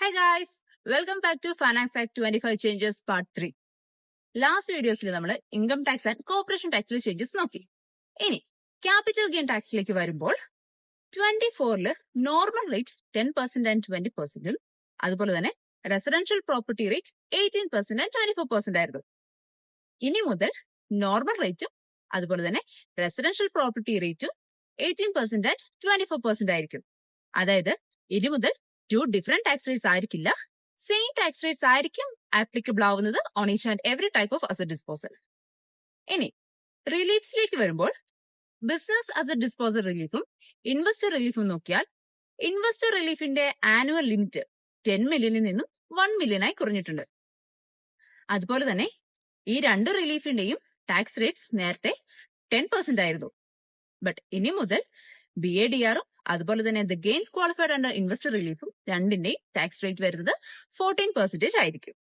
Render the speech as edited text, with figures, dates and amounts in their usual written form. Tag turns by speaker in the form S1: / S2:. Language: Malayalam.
S1: Hi guys, welcome back to Finance Act 25 Changes Part 3. Last വീഡിയോസിൽ നമ്മൾ ഇൻകം ടാക്സ് ആൻഡ് കോർപ്പറേഷൻ ടാക്സിലെ ചേഞ്ചസ് നോക്കി. ഇനി ക്യാപിറ്റൽ ഗെയിൻ ടാക്സിലേക്ക് വരുമ്പോൾ 24 നോർമൽ റേറ്റ് 10% ആൻഡ് 20%, അതുപോലെ തന്നെ റെസിഡൻഷ്യൽ പ്രോപ്പർട്ടി റേറ്റ് 18% ആൻഡ് 24% ആയിരുന്നു. ഇനി മുതൽ നോർമൽ റേറ്റും അതുപോലെ തന്നെ റെസിഡൻഷ്യൽ പ്രോപ്പർട്ടി റേറ്റും 18% ആൻഡ് 24% ആയിരിക്കും. അതായത് ഇനി മുതൽ 2 ഡിഫറെന്റ് ടാക്സ് റേറ്റ്സ് ആയിരിക്കില്ല, സെയിം ടാക്സ് റേറ്റ്സ് ആയിരിക്കും ആപ്ലിക്കബിൾ ആവുന്നത് on each and every type of asset disposal. ഇനി റിലീഫ്സിലേക്ക് വരുമ്പോൾ ബിസിനസ് അസറ്റ് ഡിസ്പോസൽ റിലീഫും ഇൻവെസ്റ്റർ റിലീഫും നോക്കിയാൽ ഇൻവെസ്റ്റർ റിലീഫിന്റെ ആനുവൽ ലിമിറ്റ് 10 മില്യണിൽ നിന്നും 1 മില്യണായി കുറഞ്ഞിട്ടുണ്ട്. അതുപോലെ തന്നെ ഈ രണ്ട് റിലീഫിന്റെയും ടാക്സ് റേറ്റ്സ് നേരത്തെ 10% ആയിരുന്നു. ബട്ട് ഇനി മുതൽ BADR-ഉം അതുപോലെ തന്നെ the gains qualified under investor റിലീഫും രണ്ടിന്റെയും ടാക്സ് റേറ്റ് വരുന്നത് 14% ആയിരിക്കും.